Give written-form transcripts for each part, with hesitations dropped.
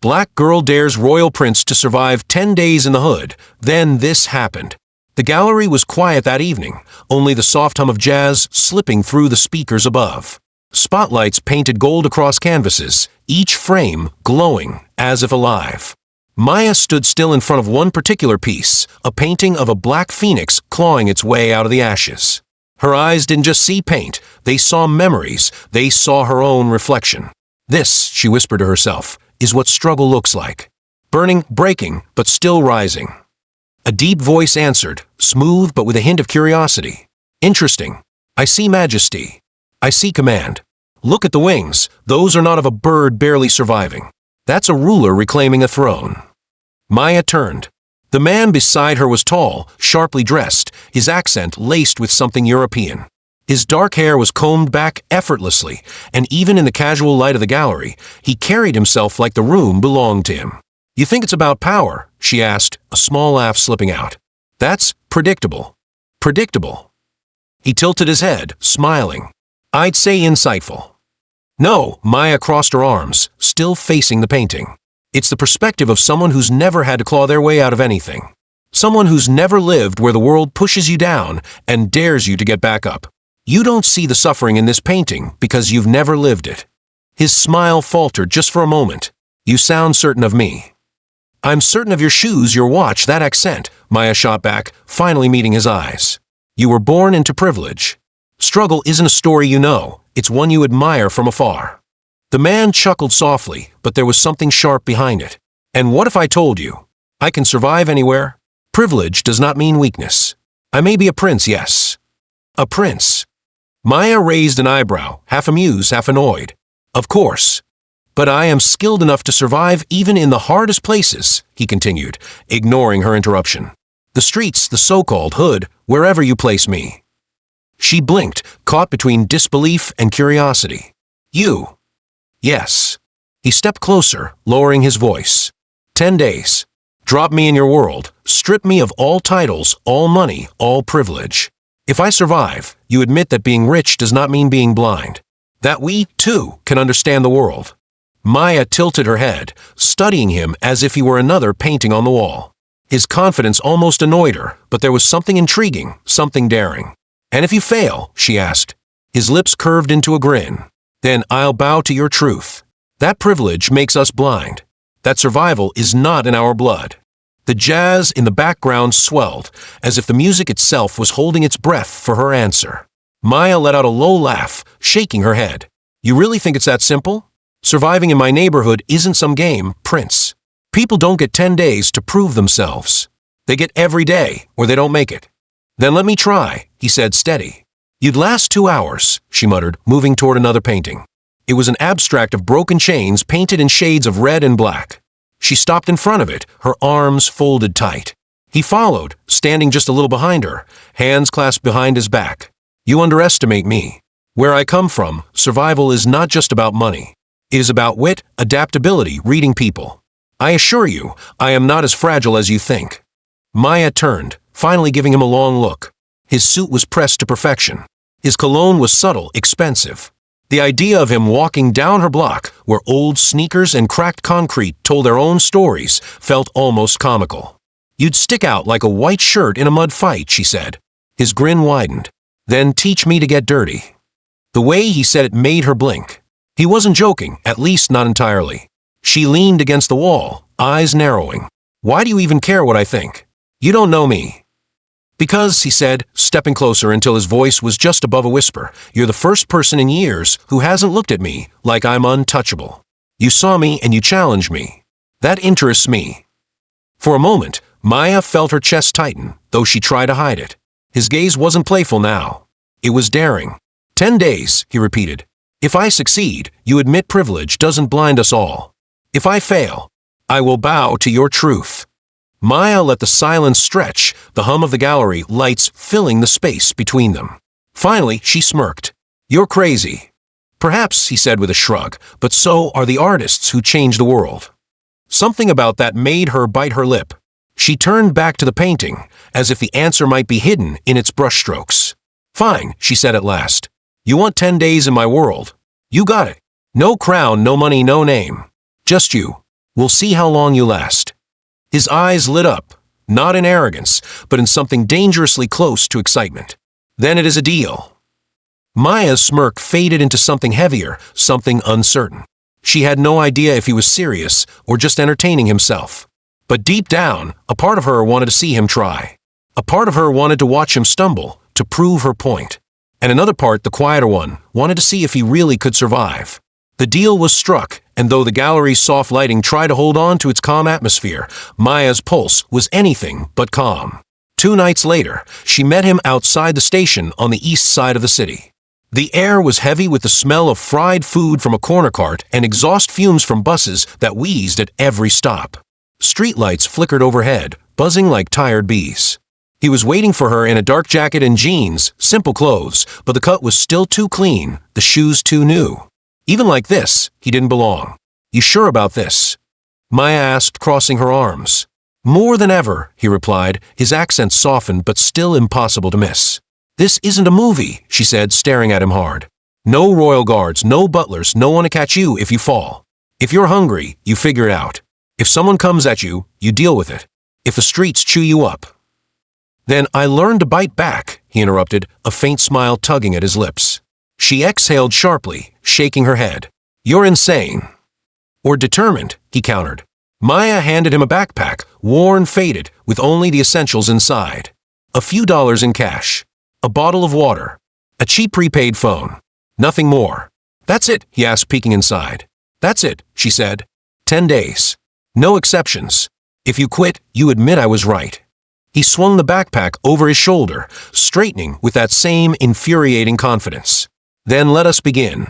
Black girl dares royal prince to survive 10 days in the hood. Then this happened. The gallery was quiet that evening, only the soft hum of jazz slipping through the speakers above. Spotlights painted gold across canvases, each frame glowing as if alive. Maya stood still in front of one particular piece, a painting of a black phoenix clawing its way out of the ashes. Her eyes didn't just see paint, they saw memories, they saw her own reflection. This, she whispered to herself, is what struggle looks like. Burning, breaking, but still rising. A deep voice answered, smooth but with a hint of curiosity. Interesting. I see majesty. I see command. Look at the wings, those are not of a bird barely surviving. That's a ruler reclaiming a throne. Maya turned. The man beside her was tall, sharply dressed, his accent laced with something European. His dark hair was combed back effortlessly, and even in the casual light of the gallery, he carried himself like the room belonged to him. You think it's about power? She asked, a small laugh slipping out. That's predictable. Predictable. He tilted his head, smiling. I'd say insightful. No, Maya crossed her arms, still facing the painting. It's the perspective of someone who's never had to claw their way out of anything. Someone who's never lived where the world pushes you down and dares you to get back up. You don't see the suffering in this painting because you've never lived it. His smile faltered just for a moment. You sound certain of me. I'm certain of your shoes, your watch, that accent, Maya shot back, finally meeting his eyes. You were born into privilege. Struggle isn't a story you know, it's one you admire from afar. The man chuckled softly, but there was something sharp behind it. And what if I told you? I can survive anywhere. Privilege does not mean weakness. I may be a prince, yes. A prince. Maya raised an eyebrow, half amused, half annoyed. Of course. But I am skilled enough to survive even in the hardest places, he continued, ignoring her interruption. The streets, the so-called hood, wherever you place me. She blinked, caught between disbelief and curiosity. You? Yes. He stepped closer, lowering his voice. 10 days. Drop me in your world. Strip me of all titles, all money, all privilege. If I survive, you admit that being rich does not mean being blind. That we, too, can understand the world. Maya tilted her head, studying him as if he were another painting on the wall. His confidence almost annoyed her, but there was something intriguing, something daring. And if you fail, she asked. His lips curved into a grin. Then I'll bow to your truth. That privilege makes us blind. That survival is not in our blood. The jazz in the background swelled, as if the music itself was holding its breath for her answer. Maya let out a low laugh, shaking her head. You really think it's that simple? Surviving in my neighborhood isn't some game, Prince. People don't get 10 days to prove themselves. They get every day, or they don't make it. Then let me try, he said, steady. You'd last 2 hours, she muttered, moving toward another painting. It was an abstract of broken chains painted in shades of red and black. She stopped in front of it, her arms folded tight. He followed, standing just a little behind her, hands clasped behind his back. You underestimate me. Where I come from, survival is not just about money. It is about wit, adaptability, reading people. I assure you, I am not as fragile as you think. Maya turned, finally giving him a long look. His suit was pressed to perfection. His cologne was subtle, expensive. The idea of him walking down her block, where old sneakers and cracked concrete told their own stories, felt almost comical. You'd stick out like a white shirt in a mud fight, she said. His grin widened. Then teach me to get dirty. The way he said it made her blink. He wasn't joking, at least not entirely. She leaned against the wall, eyes narrowing. Why do you even care what I think? You don't know me. Because, he said, stepping closer until his voice was just above a whisper, you're the first person in years who hasn't looked at me like I'm untouchable. You saw me and you challenged me. That interests me. For a moment, Maya felt her chest tighten, though she tried to hide it. His gaze wasn't playful now. It was daring. 10 days, he repeated. If I succeed, you admit privilege doesn't blind us all. If I fail, I will bow to your truth. Maya let the silence stretch, the hum of the gallery lights filling the space between them. Finally, she smirked. You're crazy. Perhaps, he said with a shrug, but so are the artists who change the world. Something about that made her bite her lip. She turned back to the painting, as if the answer might be hidden in its brushstrokes. Fine, she said at last. You want 10 days in my world? You got it. No crown, no money, no name. Just you. We'll see how long you last." His eyes lit up, not in arrogance, but in something dangerously close to excitement. "Then it is a deal." Maya's smirk faded into something heavier, something uncertain. She had no idea if he was serious or just entertaining himself. But deep down, a part of her wanted to see him try. A part of her wanted to watch him stumble, to prove her point. And another part, the quieter one, wanted to see if he really could survive. The deal was struck, and though the gallery's soft lighting tried to hold on to its calm atmosphere, Maya's pulse was anything but calm. 2 nights later, she met him outside the station on the east side of the city. The air was heavy with the smell of fried food from a corner cart and exhaust fumes from buses that wheezed at every stop. Streetlights flickered overhead, buzzing like tired bees. He was waiting for her in a dark jacket and jeans, simple clothes, but the cut was still too clean, the shoes too new. Even like this, he didn't belong. "You sure about this?" Maya asked, crossing her arms. "More than ever," he replied, his accent softened but still impossible to miss. "This isn't a movie," she said, staring at him hard. "No royal guards, no butlers, no one to catch you if you fall. If you're hungry, you figure it out. If someone comes at you, you deal with it. If the streets chew you up." "Then I learned to bite back," he interrupted, a faint smile tugging at his lips. She exhaled sharply, shaking her head. "You're insane." "Or determined," he countered. Maya handed him a backpack, worn, faded, with only the essentials inside. A few dollars in cash. A bottle of water. A cheap prepaid phone. Nothing more. "That's it?" he asked, peeking inside. "That's it," she said. 10 days. No exceptions. If you quit, you admit I was right." He swung the backpack over his shoulder, straightening with that same infuriating confidence. "Then let us begin."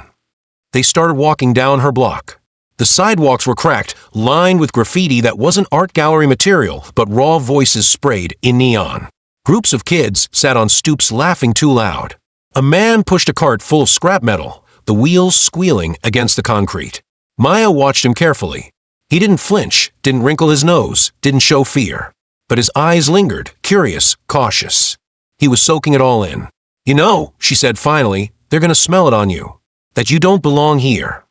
They started walking down her block. The sidewalks were cracked, lined with graffiti that wasn't art gallery material, but raw voices sprayed in neon. Groups of kids sat on stoops laughing too loud. A man pushed a cart full of scrap metal, the wheels squealing against the concrete. Maya watched him carefully. He didn't flinch, didn't wrinkle his nose, didn't show fear. But his eyes lingered, curious, cautious. He was soaking it all in. "You know," she said finally, "they're going to smell it on you. That you don't belong here."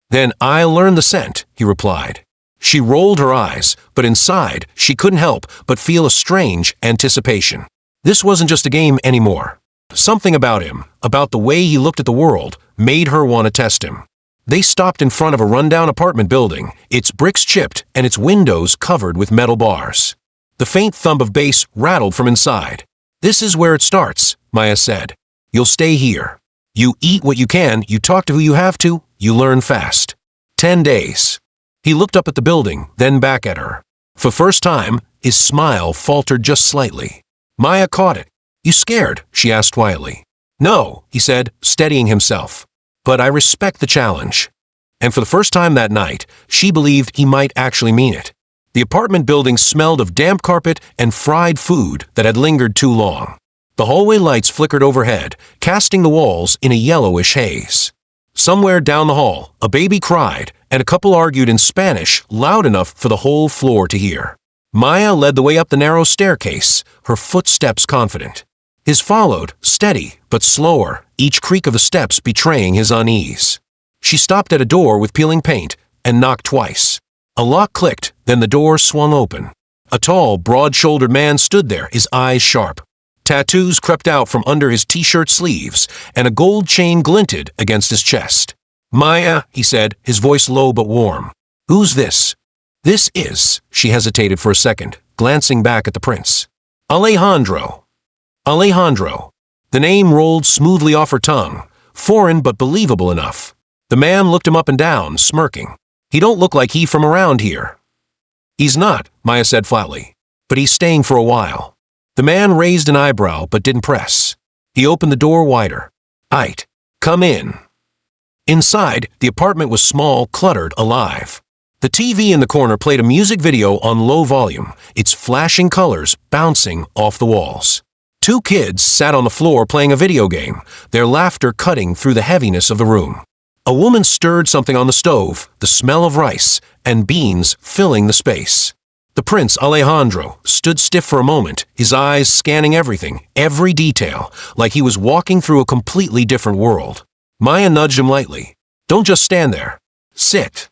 "Then I'll learn the scent," he replied. She rolled her eyes, but inside, she couldn't help but feel a strange anticipation. This wasn't just a game anymore. Something about him, about the way he looked at the world, made her want to test him. They stopped in front of a rundown apartment building, its bricks chipped and its windows covered with metal bars. The faint thump of bass rattled from inside. "This is where it starts," Maya said. "You'll stay here. You eat what you can, you talk to who you have to, you learn fast. 10 days. He looked up at the building, then back at her. For the first time, his smile faltered just slightly. Maya caught it. "You scared?" she asked quietly. "No," he said, steadying himself. "But I respect the challenge." And for the first time that night, she believed he might actually mean it. The apartment building smelled of damp carpet and fried food that had lingered too long. The hallway lights flickered overhead, casting the walls in a yellowish haze. Somewhere down the hall, a baby cried, and a couple argued in Spanish loud enough for the whole floor to hear. Maya led the way up the narrow staircase, her footsteps confident. His followed, steady, but slower, each creak of the steps betraying his unease. She stopped at a door with peeling paint and knocked twice. A lock clicked, then the door swung open. A tall, broad-shouldered man stood there, his eyes sharp. Tattoos crept out from under his t-shirt sleeves, and a gold chain glinted against his chest. "Maya," he said, his voice low but warm. "Who's this?" "This is," she hesitated for a second, glancing back at the prince. "Alejandro." Alejandro. The name rolled smoothly off her tongue, foreign but believable enough. The man looked him up and down, smirking. "He don't look like he from around here." "He's not," Maya said flatly, "but he's staying for a while." The man raised an eyebrow but didn't press. He opened the door wider. "Aight, come in." Inside, the apartment was small, cluttered, alive. The TV in the corner played a music video on low volume, its flashing colors bouncing off the walls. 2 kids sat on the floor playing a video game, their laughter cutting through the heaviness of the room. A woman stirred something on the stove, the smell of rice and beans filling the space. The prince, Alejandro, stood stiff for a moment, his eyes scanning everything, every detail, like he was walking through a completely different world. Maya nudged him lightly. "Don't just stand there. Sit."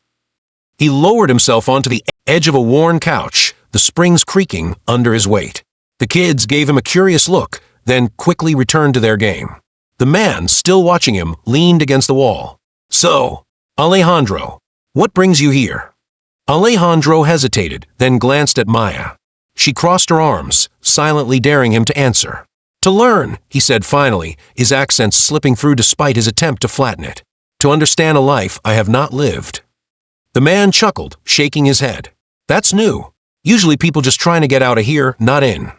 He lowered himself onto the edge of a worn couch, the springs creaking under his weight. The kids gave him a curious look, then quickly returned to their game. The man, still watching him, leaned against the wall. "So, Alejandro, what brings you here?" Alejandro hesitated, then glanced at Maya. She crossed her arms, silently daring him to answer. "To learn," he said finally, his accent slipping through despite his attempt to flatten it. "To understand a life I have not lived." The man chuckled, shaking his head. "That's new. Usually people just trying to get out of here, not in."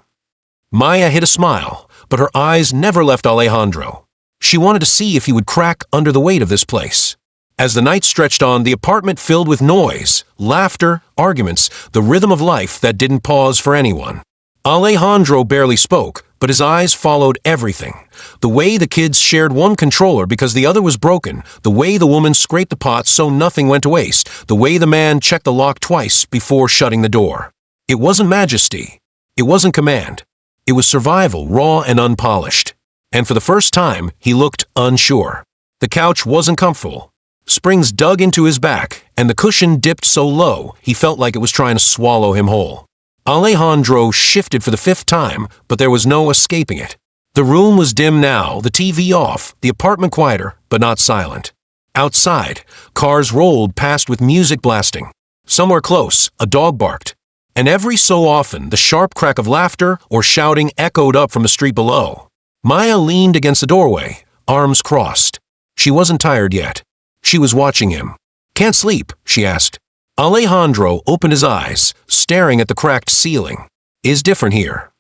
Maya hid a smile, but her eyes never left Alejandro. She wanted to see if he would crack under the weight of this place. As the night stretched on, the apartment filled with noise, laughter, arguments, the rhythm of life that didn't pause for anyone. Alejandro barely spoke, but his eyes followed everything. The way the kids shared one controller because the other was broken, the way the woman scraped the pot so nothing went to waste, the way the man checked the lock twice before shutting the door. It wasn't majesty. It wasn't command. It was survival, raw and unpolished. And for the first time, he looked unsure. The couch wasn't comfortable. Springs dug into his back, and the cushion dipped so low he felt like it was trying to swallow him whole. Alejandro shifted for the 5th time, but there was no escaping it. The room was dim now, the TV off, the apartment quieter, but not silent. Outside, cars rolled past with music blasting. Somewhere close, a dog barked. And every so often, the sharp crack of laughter or shouting echoed up from the street below. Maya leaned against the doorway, arms crossed. She wasn't tired yet. She was watching him. "Can't sleep?" she asked. Alejandro opened his eyes, staring at the cracked ceiling. "Is different here."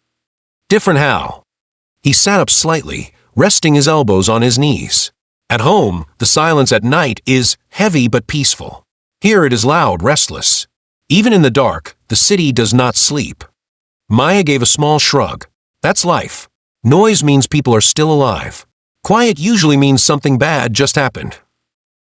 "Different how?" He sat up slightly, resting his elbows on his knees. "At home, the silence at night is heavy but peaceful. Here it is loud, restless. Even in the dark, the city does not sleep." Maya gave a small shrug. "That's life. Noise means people are still alive. Quiet usually means something bad just happened."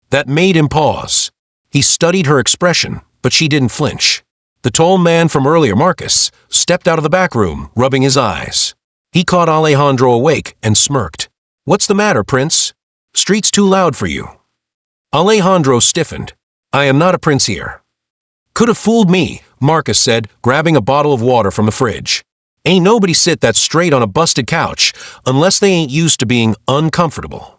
That made him pause. He studied her expression, but she didn't flinch. The tall man from earlier, Marcus, stepped out of the back room, rubbing his eyes. He caught Alejandro awake and smirked. "What's the matter, Prince? Street's too loud for you." Alejandro stiffened. "I am not a prince here." "Could have fooled me," Marcus said, grabbing a bottle of water from the fridge. "Ain't nobody sit that straight on a busted couch unless they ain't used to being uncomfortable."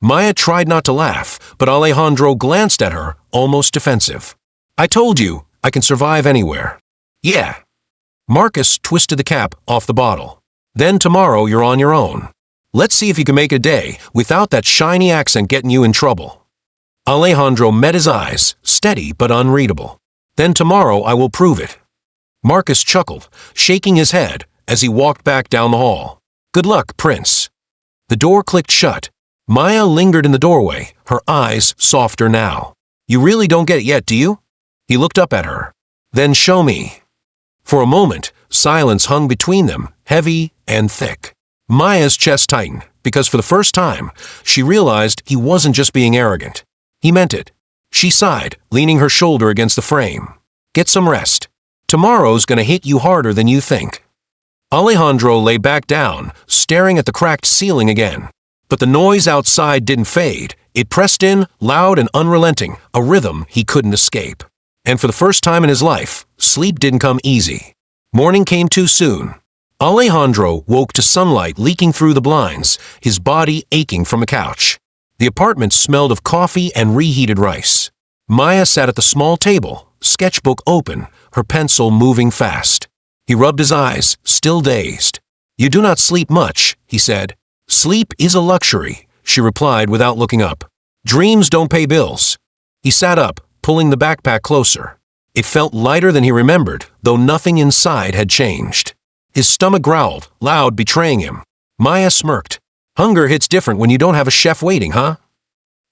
Maya tried not to laugh, but Alejandro glanced at her, almost defensive. "I told you, I can survive anywhere." "Yeah." Marcus twisted the cap off the bottle. "Then tomorrow you're on your own. Let's see if you can make a day without that shiny accent getting you in trouble." Alejandro met his eyes, steady but unreadable. "Then tomorrow I will prove it." Marcus chuckled, shaking his head as he walked back down the hall. "Good luck, Prince." The door clicked shut. Maya lingered in the doorway, her eyes softer now. "You really don't get it yet, do you?" He looked up at her. "Then show me." For a moment, silence hung between them, heavy and thick. Maya's chest tightened, because for the first time, she realized he wasn't just being arrogant. He meant it. She sighed, leaning her shoulder against the frame. "Get some rest. Tomorrow's gonna hit you harder than you think." Alejandro lay back down, staring at the cracked ceiling again. But the noise outside didn't fade. It pressed in, loud and unrelenting, a rhythm he couldn't escape. And for the first time in his life, sleep didn't come easy. Morning came too soon. Alejandro woke to sunlight leaking through the blinds, his body aching from a couch. The apartment smelled of coffee and reheated rice. Maya sat at the small table, sketchbook open, her pencil moving fast. He rubbed his eyes, still dazed. "You do not sleep much," he said. "Sleep is a luxury," she replied without looking up. "Dreams don't pay bills." He sat up, pulling the backpack closer. It felt lighter than he remembered, though nothing inside had changed. His stomach growled, loud, betraying him. Maya smirked. "Hunger hits different when you don't have a chef waiting, huh?"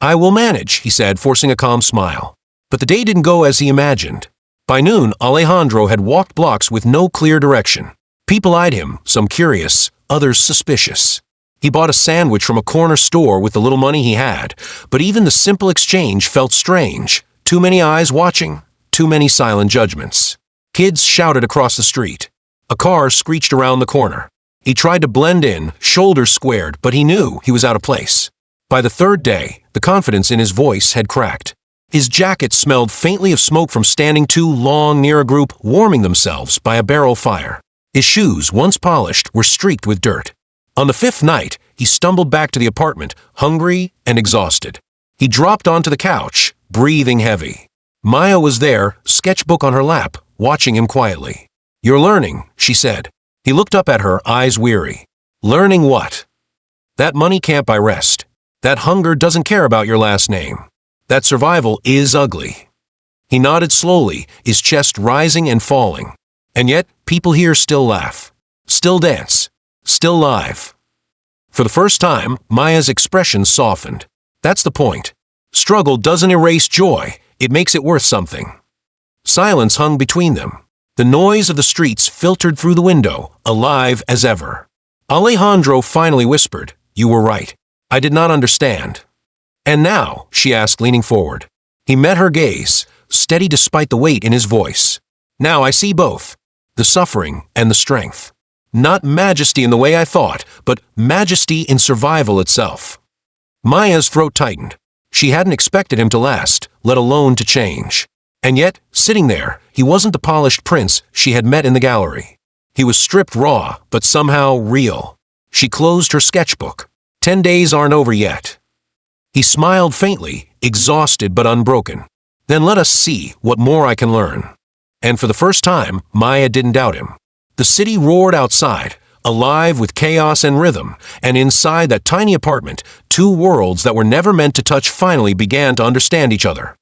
"I will manage," he said, forcing a calm smile. But the day didn't go as he imagined. By noon, Alejandro had walked blocks with no clear direction. People eyed him, some curious, others suspicious. He bought a sandwich from a corner store with the little money he had, but even the simple exchange felt strange. Too many eyes watching, too many silent judgments. Kids shouted across the street. A car screeched around the corner. He tried to blend in, shoulders squared, but he knew he was out of place. By the 3rd day, the confidence in his voice had cracked. His jacket smelled faintly of smoke from standing too long near a group warming themselves by a barrel fire. His shoes, once polished, were streaked with dirt. On the fifth night, he stumbled back to the apartment, hungry and exhausted. He dropped onto the couch, breathing heavy. Maya was there, sketchbook on her lap, watching him quietly. "You're learning," she said. He looked up at her, eyes weary. "Learning what?" "That money can't buy rest. That hunger doesn't care about your last name. That survival is ugly." He nodded slowly, his chest rising and falling. "And yet, people here still laugh. Still dance. Still live." For the first time, Maya's expression softened. That's the point. Struggle doesn't erase joy, it makes it worth something. Silence hung between them. The noise of the streets filtered through the window, alive as ever. Alejandro finally whispered, "You were right. I did not understand." "And now?" she asked, leaning forward. He met her gaze, steady despite the weight in his voice. "Now I see both. The suffering and the strength. Not majesty in the way I thought, but majesty in survival itself." Maya's throat tightened. She hadn't expected him to last, let alone to change. And yet, sitting there, he wasn't the polished prince she had met in the gallery. He was stripped raw, but somehow real. She closed her sketchbook. 10 days aren't over yet. He smiled faintly, exhausted but unbroken. "Then let us see what more I can learn." And for the first time, Maya didn't doubt him. The city roared outside, alive with chaos and rhythm, and inside that tiny apartment, two worlds that were never meant to touch finally began to understand each other.